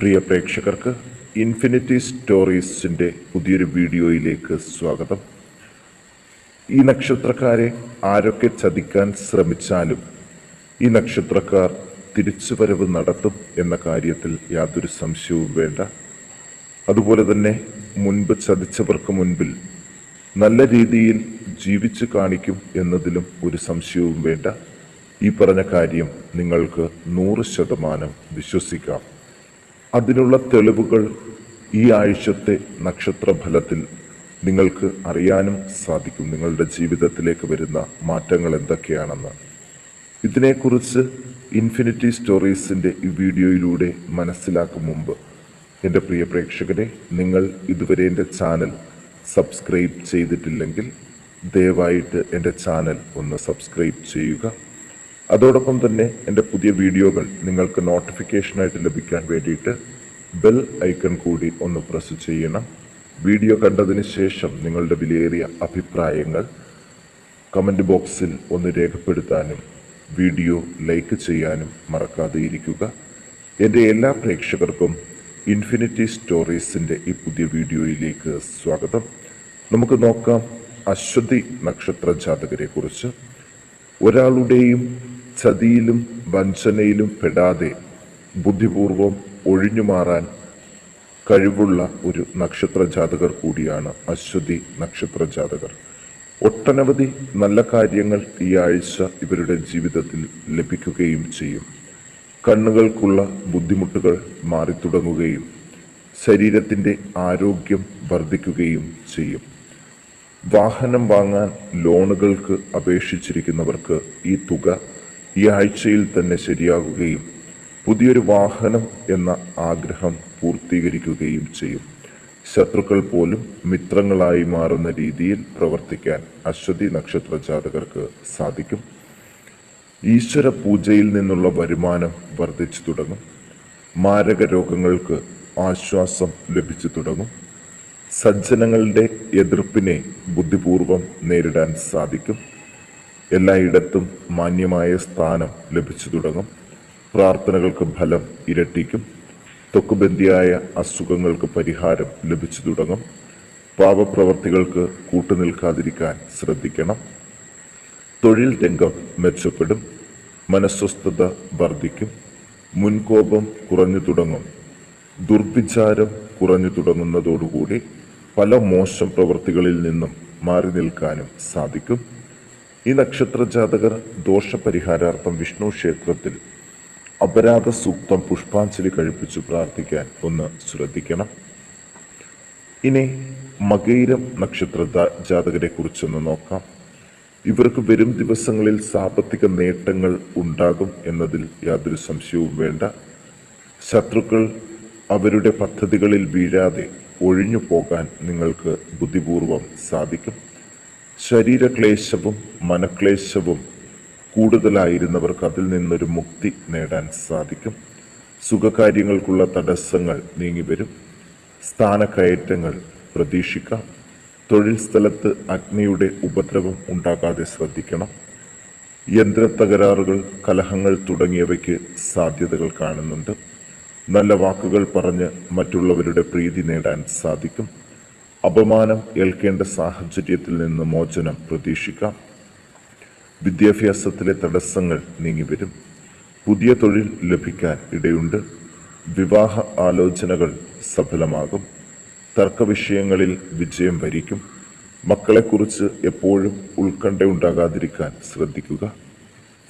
പ്രിയ പ്രേക്ഷകർക്ക് ഇൻഫിനിറ്റി സ്റ്റോറീസിൻ്റെ പുതിയൊരു വീഡിയോയിലേക്ക് സ്വാഗതം. ഈ നക്ഷത്രക്കാരെ ആരൊക്കെ ചതിക്കാൻ ശ്രമിച്ചാലും ഈ നക്ഷത്രക്കാർ തിരിച്ചുവരവ് നടത്തും എന്ന കാര്യത്തിൽ യാതൊരു സംശയവും വേണ്ട. അതുപോലെ തന്നെ മുൻപ് ചതിച്ചവർക്ക് മുൻപിൽ നല്ല രീതിയിൽ ജീവിച്ചു കാണിക്കും എന്നതിലും ഒരു സംശയവും വേണ്ട. ഈ പറഞ്ഞ കാര്യം നിങ്ങൾക്ക് 100% വിശ്വസിക്കാം. അതിനുള്ള തെളിവുകൾ ഈ ആഴ്ചത്തെ നക്ഷത്രഫലത്തിൽ നിങ്ങൾക്ക് അറിയാനും സാധിക്കും. നിങ്ങളുടെ ജീവിതത്തിലേക്ക് വരുന്ന മാറ്റങ്ങൾ എന്തൊക്കെയാണെന്ന് ഇതിനെക്കുറിച്ച് ഇൻഫിനിറ്റി സ്റ്റോറീസിൻ്റെ ഈ വീഡിയോയിലൂടെ മനസ്സിലാക്കും മുമ്പ് എൻ്റെ പ്രിയ പ്രേക്ഷകരെ, നിങ്ങൾ ഇതുവരെ എൻ്റെ ചാനൽ സബ്സ്ക്രൈബ് ചെയ്തിട്ടില്ലെങ്കിൽ ദയവായിട്ട് എൻ്റെ ചാനൽ ഒന്ന് സബ്സ്ക്രൈബ് ചെയ്യുക. അതോടൊപ്പം തന്നെ എൻ്റെ പുതിയ വീഡിയോകൾ നിങ്ങൾക്ക് നോട്ടിഫിക്കേഷനായിട്ട് ലഭിക്കാൻ വേണ്ടിയിട്ട് ബെൽ ഐക്കൺ കൂടി ഒന്ന് പ്രസ് ചെയ്യണം. വീഡിയോ കണ്ടതിന് ശേഷം നിങ്ങളുടെ വിലയേറിയ അഭിപ്രായങ്ങൾ കമൻറ്റ് ബോക്സിൽ ഒന്ന് രേഖപ്പെടുത്താനും വീഡിയോ ലൈക്ക് ചെയ്യാനും മറക്കാതെ ഇരിക്കുക. എൻ്റെ എല്ലാ പ്രേക്ഷകർക്കും ഇൻഫിനിറ്റി സ്റ്റോറീസിൻ്റെ ഈ പുതിയ വീഡിയോയിലേക്ക് സ്വാഗതം. നമുക്ക് നോക്കാം അശ്വതി നക്ഷത്ര ജാതകരെ കുറിച്ച്. ഒരാളുടെയും ചതിയിലും വഞ്ചനയിലും പെടാതെ ബുദ്ധിപൂർവം ഒഴിഞ്ഞുമാറാൻ കഴിവുള്ള ഒരു നക്ഷത്ര ജാതകർ കൂടിയാണ് അശ്വതി നക്ഷത്ര ജാതകർ. ഒട്ടനവധി നല്ല കാര്യങ്ങൾ ഈ ആഴ്ച ഇവരുടെ ജീവിതത്തിൽ ലഭിക്കുകയും ചെയ്യും. കണ്ണുകൾക്കുള്ള ബുദ്ധിമുട്ടുകൾ മാറിത്തുടങ്ങുകയും ശരീരത്തിൻ്റെ ആരോഗ്യം വർദ്ധിക്കുകയും ചെയ്യും. വാഹനം വാങ്ങാൻ ലോണുകൾക്ക് അപേക്ഷിച്ചിരിക്കുന്നവർക്ക് ഈ തുക ഈ ആഴ്ചയിൽ തന്നെ ശരിയാകുകയും പുതിയൊരു വാഹനം എന്ന ആഗ്രഹം പൂർത്തീകരിക്കുകയും ചെയ്യും. ശത്രുക്കൾ പോലും മിത്രങ്ങളായി മാറുന്ന രീതിയിൽ പ്രവർത്തിക്കാൻ അശ്വതി നക്ഷത്ര ജാതകർക്ക് സാധിക്കും. ഈശ്വര പൂജയിൽ നിന്നുള്ള വരുമാനം വർദ്ധിച്ചു തുടങ്ങും. മാരക രോഗങ്ങൾക്ക് ആശ്വാസം ലഭിച്ചു തുടങ്ങും. സജ്ജനങ്ങളുടെ എതിർപ്പിനെ ബുദ്ധിപൂർവം നേരിടാൻ സാധിക്കും. എല്ലായിടത്തും മാന്യമായ സ്ഥാനം ലഭിച്ചു തുടങ്ങും. പ്രാർത്ഥനകൾക്ക് ഫലം ഇരട്ടിക്കും. ത്വക്കുബന്ധിയായ അസുഖങ്ങൾക്ക് പരിഹാരം ലഭിച്ചു തുടങ്ങും. പാപപ്രവർത്തികൾക്ക് കൂട്ടുനിൽക്കാതിരിക്കാൻ ശ്രദ്ധിക്കണം. തൊഴിൽ രംഗം മെച്ചപ്പെടും. മനസ്വസ്ഥത വർദ്ധിക്കും. മുൻകോപം കുറഞ്ഞു തുടങ്ങും. ദുർവിചാരം കുറഞ്ഞു തുടങ്ങുന്നതോടുകൂടി പല മോശം പ്രവൃത്തികളിൽ നിന്നും മാറി നിൽക്കാനും സാധിക്കും. ഈ നക്ഷത്ര ജാതകർ ദോഷപരിഹാരാർത്ഥം വിഷ്ണു ക്ഷേത്രത്തിൽ അപരാധ സൂക്തം പുഷ്പാഞ്ജലി കഴിപ്പിച്ചു പ്രാർത്ഥിക്കാൻ ഒന്ന് ശ്രദ്ധിക്കണം. ഇനി മകയിരം നക്ഷത്ര ജാതകരെ കുറിച്ചൊന്ന് നോക്കാം. ഇവർക്ക് വരും ദിവസങ്ങളിൽ സാമ്പത്തിക നേട്ടങ്ങൾ ഉണ്ടാകും എന്നതിൽ യാതൊരു സംശയവും വേണ്ട. ശത്രുക്കൾ അവരുടെ പദ്ധതികളിൽ വീഴാതെ ഒഴിഞ്ഞു പോകാൻ നിങ്ങൾക്ക് ബുദ്ധിപൂർവം സാധിക്കും. ശരീരക്ലേശവും മനക്ലേശവും കൂടുതലായിരുന്നവർക്ക് അതിൽ നിന്നൊരു മുക്തി നേടാൻ സാധിക്കും. സുഖകാര്യങ്ങൾക്കുള്ള തടസ്സങ്ങൾ നീങ്ങിവരും. സ്ഥാനക്കയറ്റങ്ങൾ പ്രതീക്ഷിക്കാം. തൊഴിൽ സ്ഥലത്ത് അഗ്നിയുടെ ഉപദ്രവം ഉണ്ടാകാതെ ശ്രദ്ധിക്കണം. യന്ത്രത്തകരാറുകൾ, കലഹങ്ങൾ തുടങ്ങിയവയ്ക്ക് സാധ്യതകൾ കാണുന്നുണ്ട്. നല്ല വാക്കുകൾ പറഞ്ഞ് മറ്റുള്ളവരുടെ പ്രീതി നേടാൻ സാധിക്കും. അപമാനം ഏൽക്കേണ്ട സാഹചര്യത്തിൽ നിന്ന് മോചനം പ്രതീക്ഷിക്കാം. വിദ്യാഭ്യാസത്തിലെ തടസ്സങ്ങൾ നീങ്ങിവരും. പുതിയ തൊഴിൽ ലഭിക്കാൻ ഇടയുണ്ട്. വിവാഹ ആലോചനകൾ സഫലമാകും. തർക്കവിഷയങ്ങളിൽ വിജയം വരിക്കും. മക്കളെക്കുറിച്ച് എപ്പോഴും ഉത്കണ്ഠയുണ്ടാകാതിരിക്കാൻ ശ്രദ്ധിക്കുക.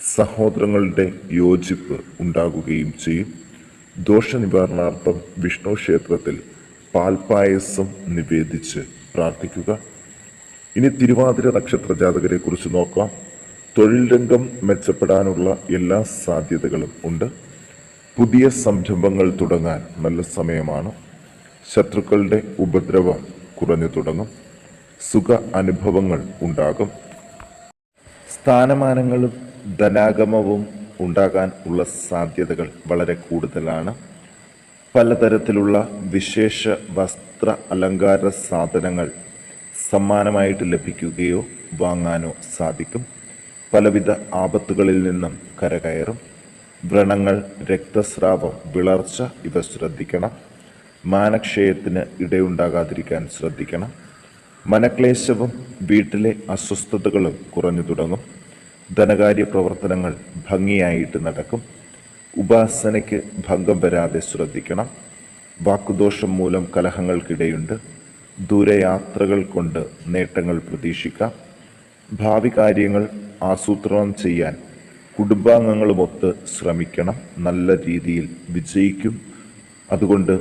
സഹോദരങ്ങളുടെ യോജിപ്പ് ഉണ്ടാകുകയും ചെയ്യും. ദോഷനിവാരണാർത്ഥം വിഷ്ണു ക്ഷേത്രത്തിൽ പാൽപായസം നിവേദിച്ച് പ്രാർത്ഥിക്കുക. ഇനി തിരുവാതിര നക്ഷത്ര ജാതകരെ കുറിച്ച് നോക്കാം. തൊഴിൽ രംഗം മെച്ചപ്പെടാനുള്ള എല്ലാ സാധ്യതകളും ഉണ്ട്. പുതിയ സംരംഭങ്ങൾ തുടങ്ങാൻ നല്ല സമയമാണ്. ശത്രുക്കളുടെ ഉപദ്രവം കുറഞ്ഞു തുടങ്ങും. സുഖ അനുഭവങ്ങൾ ഉണ്ടാകും. സ്ഥാനമാനങ്ങളും ധനാഗമവും ഉണ്ടാകാൻ ഉള്ള സാധ്യതകൾ വളരെ കൂടുതലാണ്. പലതരത്തിലുള്ള വിശേഷ വസ്ത്ര അലങ്കാര സാധനങ്ങൾ സമ്മാനമായിട്ട് ലഭിക്കുകയോ വാങ്ങാനോ സാധിക്കും. പലവിധ ആപത്തുകളിൽ നിന്നും കരകയറും. വ്രണങ്ങൾ, രക്തസ്രാവം, വിളർച്ച ഇവ ശ്രദ്ധിക്കണം. മാനക്ഷയത്തിന് ഇടയുണ്ടാകാതിരിക്കാൻ ശ്രദ്ധിക്കണം. മനക്ലേശവും വീട്ടിലെ അസ്വസ്ഥതകളും കുറഞ്ഞു തുടങ്ങും. ധനകാര്യ പ്രവർത്തനങ്ങൾ ഭംഗിയായിട്ട് നടക്കും. ഉപാസനയ്ക്ക് ഭംഗം വരാതെ ശ്രദ്ധിക്കണം. വാക്കുദോഷം മൂലം കലഹങ്ങൾക്കിടയുണ്ട്. ദൂരയാത്രകൾ കൊണ്ട് നേട്ടങ്ങൾ പ്രതീക്ഷിക്കാം. ഭാവി കാര്യങ്ങൾ ആസൂത്രണം ചെയ്യാൻ കുടുംബാംഗങ്ങളുമൊത്ത് ശ്രമിക്കണം. നല്ല രീതിയിൽ വിജയിക്കും. അതുകൊണ്ട്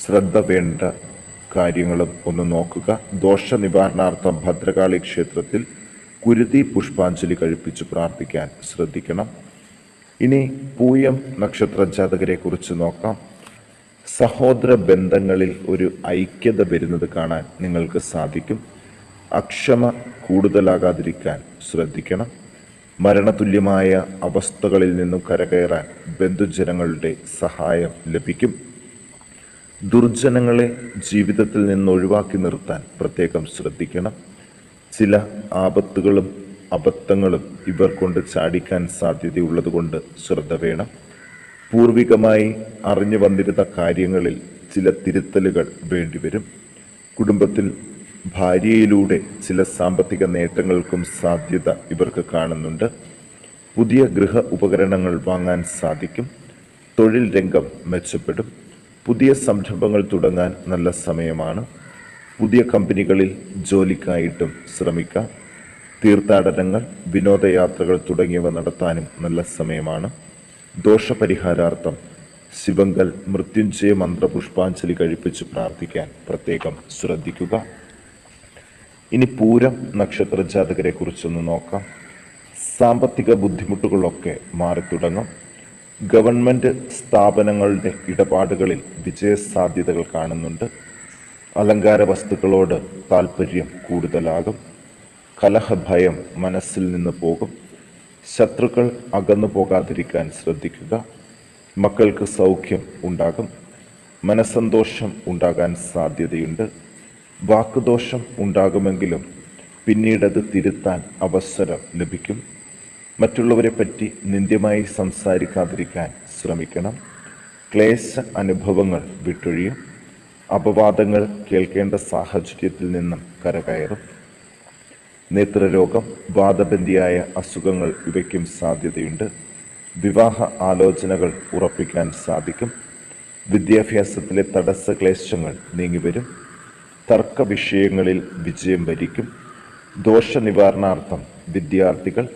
ശ്രദ്ധ വേണ്ട കാര്യങ്ങളും ഒന്ന് നോക്കുക. ദോഷ നിവാരണാർത്ഥം ഭദ്രകാളി ക്ഷേത്രത്തിൽ കുരുതി പുഷ്പാഞ്ജലി കഴിപ്പിച്ച് പ്രാർത്ഥിക്കാൻ ശ്രദ്ധിക്കണം. ഇനി പൂയം നക്ഷത്ര ജാതകരെ കുറിച്ച് നോക്കാം. സഹോദര ബന്ധങ്ങളിൽ ഒരു ഐക്യത വരുന്നത് കാണാൻ നിങ്ങൾക്ക് സാധിക്കും. അക്ഷമ കൂടുതലാകാതിരിക്കാൻ ശ്രദ്ധിക്കണം. മരണതുല്യമായ അവസ്ഥകളിൽ നിന്നും കരകയറാൻ ബന്ധുജനങ്ങളുടെ സഹായം ലഭിക്കും. ദുർജനങ്ങളെ ജീവിതത്തിൽ നിന്ന് ഒഴിവാക്കി നിർത്താൻ പ്രത്യേകം ശ്രദ്ധിക്കണം. ചില ആപത്തുകളും അബദ്ധങ്ങളും ഇവർ കൊണ്ട് ചാടിക്കാൻ സാധ്യതയുള്ളതുകൊണ്ട് ശ്രദ്ധ വേണം. പൂർവികമായി അറിഞ്ഞു വന്നിരുന്ന കാര്യങ്ങളിൽ ചില തിരുത്തലുകൾ വേണ്ടിവരും. കുടുംബത്തിൽ ഭാര്യയിലൂടെ ചില സാമ്പത്തിക നേട്ടങ്ങൾക്കും സാധ്യത ഇവർക്ക് കാണുന്നുണ്ട്. പുതിയ ഗൃഹ ഉപകരണങ്ങൾ വാങ്ങാൻ സാധിക്കും. തൊഴിൽ രംഗം മെച്ചപ്പെടും. പുതിയ സംരംഭങ്ങൾ തുടങ്ങാൻ നല്ല സമയമാണ്. പുതിയ കമ്പനികളിൽ ജോലിക്കായിട്ടും ശ്രമിക്കാം. തീർത്ഥാടനങ്ങൾ, വിനോദയാത്രകൾ തുടങ്ങിയവ നടത്താനും നല്ല സമയമാണ്. ദോഷപരിഹാരാർത്ഥം ശിവങ്കൽ മൃത്യുഞ്ജയ മന്ത്ര പുഷ്പാഞ്ജലി കഴിപ്പിച്ച് പ്രാർത്ഥിക്കാൻ പ്രത്യേകം ശ്രദ്ധിക്കുക. ഇനി പൂരം നക്ഷത്ര ജാതകരെ കുറിച്ചൊന്ന് നോക്കാം. സാമ്പത്തിക ബുദ്ധിമുട്ടുകളൊക്കെ മാറിത്തുടങ്ങും. ഗവൺമെൻറ് സ്ഥാപനങ്ങളുടെ ഇടപാടുകളിൽ വിജയസാധ്യതകൾ കാണുന്നുണ്ട്. അലങ്കാര വസ്തുക്കളോട് താല്പര്യം കൂടുതലാകും. കലഹഭയം മനസ്സിൽ നിന്ന് പോകും. ശത്രുക്കൾ അകന്നു പോകാതിരിക്കാൻ ശ്രദ്ധിക്കുക. മക്കൾക്ക് സൗഖ്യം ഉണ്ടാകും. മനസ്സന്തോഷം ഉണ്ടാകാൻ സാധ്യതയുണ്ട്. വാക്കുദോഷം ഉണ്ടാകുമെങ്കിലും പിന്നീടത് തിരുത്താൻ അവസരം ലഭിക്കും. മറ്റുള്ളവരെ പറ്റി നിന്ദ്യമായി സംസാരിക്കാതിരിക്കാൻ ശ്രമിക്കണം. ക്ലേശ അനുഭവങ്ങൾ വിട്ടൊഴിയും. അപവാദങ്ങൾ കേൾക്കേണ്ട സാഹചര്യത്തിൽ നിന്നും കരകയറും. നേത്രരോഗം, വാദബന്ധിയായ അസുഖങ്ങൾ ഇവയ്ക്കും സാധ്യതയുണ്ട്. വിവാഹ ആലോചനകൾ ഉറപ്പിക്കാൻ സാധിക്കും. വിദ്യാഭ്യാസത്തിലെ തടസ്സക്ലേശങ്ങൾ നീങ്ങിവരും. തർക്ക വിഷയങ്ങളിൽ വിജയം വരിക്കും. ദോഷനിവാരണാർത്ഥം വിദ്യാർത്ഥികൾ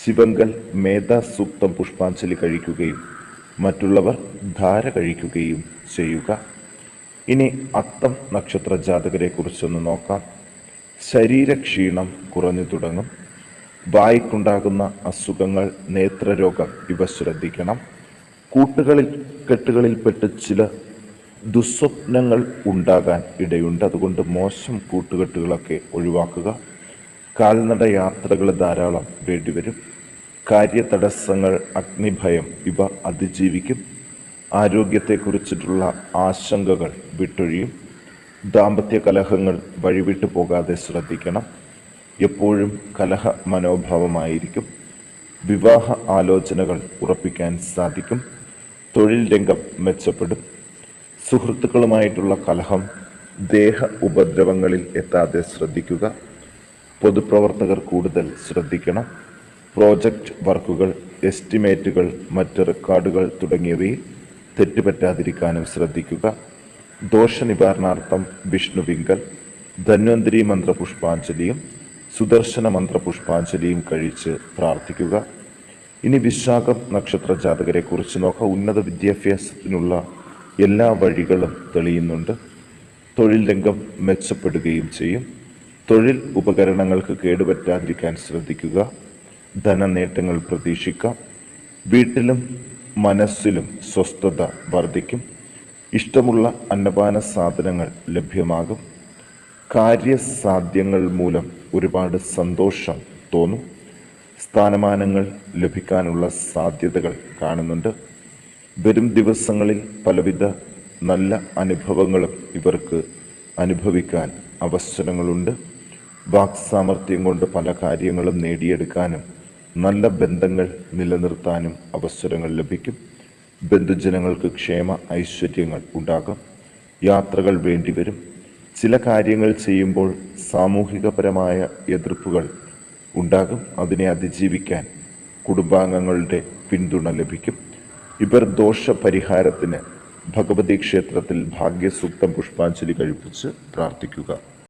ശിവങ്കൽ മേധാസൂക്തം പുഷ്പാഞ്ജലി കഴിക്കുകയും മറ്റുള്ളവർ ധാര കഴിക്കുകയും ചെയ്യുക. ഇനി അത്തം നക്ഷത്ര ജാതകരെ കുറിച്ചൊന്ന് നോക്കാം. ശരീരക്ഷീണം കുറഞ്ഞു തുടങ്ങും. വായ്ക്കുണ്ടാകുന്ന അസുഖങ്ങൾ, നേത്രരോഗം ഇവ ശ്രദ്ധിക്കണം. കെട്ടുകളിൽപ്പെട്ട് ചില ദുസ്വപ്നങ്ങൾ ഉണ്ടാകാൻ ഇടയുണ്ട്. അതുകൊണ്ട് മോശം കൂട്ടുകെട്ടുകളൊക്കെ ഒഴിവാക്കുക. കാൽനട യാത്രകൾ ധാരാളം വേണ്ടിവരും. കാര്യതടസ്സങ്ങൾ, അഗ്നിഭയം ഇവ അതിജീവിക്കും. ആരോഗ്യത്തെക്കുറിച്ചിട്ടുള്ള ആശങ്കകൾ വിട്ടൊഴിയും. ദാമ്പത്യ കലഹങ്ങൾ വഴിവിട്ടു പോകാതെ ശ്രദ്ധിക്കണം. എപ്പോഴും കലഹ മനോഭാവമായിരിക്കും. വിവാഹ ആലോചനകൾ ഉറപ്പിക്കാൻ സാധിക്കും. തൊഴിൽ രംഗം മെച്ചപ്പെടും. സുഹൃത്തുക്കളുമായിട്ടുള്ള കലഹം ദേഹ ഉപദ്രവങ്ങളിൽ എത്താതെ ശ്രദ്ധിക്കുക. പൊതുപ്രവർത്തകർ കൂടുതൽ ശ്രദ്ധിക്കണം. പ്രോജക്റ്റ് വർക്കുകൾ, എസ്റ്റിമേറ്റുകൾ, മറ്റ് റെക്കോർഡുകൾ തുടങ്ങിയവയിൽ തെറ്റുപറ്റാതിരിക്കാനും ശ്രദ്ധിക്കുക. ദോഷനിവാരണാർത്ഥം വിഷ്ണുവിങ്കൽ ധന്വന്തരി മന്ത്ര പുഷ്പാഞ്ജലിയും സുദർശന മന്ത്ര പുഷ്പാഞ്ജലിയും കഴിച്ച് പ്രാർത്ഥിക്കുക. ഇനി വിശാഖം നക്ഷത്ര ജാതകരെ കുറിച്ച് നോക്കാം. ഉന്നത വിദ്യാഭ്യാസത്തിനുള്ള എല്ലാ വഴികളും തെളിയുന്നുണ്ട്. തൊഴിൽ രംഗം മെച്ചപ്പെടുകയും ചെയ്യും. തൊഴിൽ ഉപകരണങ്ങൾക്ക് കേടുപറ്റാതിരിക്കാൻ ശ്രദ്ധിക്കുക. ധനനേട്ടങ്ങൾ പ്രതീക്ഷിക്കാം. വീട്ടിലും മനസ്സിലും സ്വസ്ഥത വർദ്ധിക്കും. ഇഷ്ടമുള്ള അന്നപാന സാധനങ്ങൾ ലഭ്യമാകും. കാര്യസാധ്യങ്ങൾ മൂലം ഒരുപാട് സന്തോഷം തോന്നും. സ്ഥാനമാനങ്ങൾ ലഭിക്കാനുള്ള സാധ്യതകൾ കാണുന്നുണ്ട്. വരും ദിവസങ്ങളിൽ പലവിധ നല്ല അനുഭവങ്ങളും ഇവർക്ക് അനുഭവിക്കാൻ അവസരങ്ങളുണ്ട്. വാക്സാമർത്ഥ്യം കൊണ്ട് പല കാര്യങ്ങളും നേടിയെടുക്കാനും നല്ല ബന്ധങ്ങൾ നിലനിർത്താനും അവസരങ്ങൾ ലഭിക്കും. ബന്ധുജനങ്ങൾക്ക് ക്ഷേമ ഐശ്വര്യങ്ങൾ ഉണ്ടാകും. യാത്രകൾ വേണ്ടിവരും. ചില കാര്യങ്ങൾ ചെയ്യുമ്പോൾ സാമൂഹികപരമായ എതിർപ്പുകൾ ഉണ്ടാകും. അതിനെ അതിജീവിക്കാൻ കുടുംബാംഗങ്ങളുടെ പിന്തുണ ലഭിക്കും. ഇവർ ദോഷപരിഹാരത്തിന് ഭഗവതി ക്ഷേത്രത്തിൽ ഭാഗ്യസൂക്തം പുഷ്പാഞ്ജലി കഴിപ്പിച്ച് പ്രാർത്ഥിക്കുക.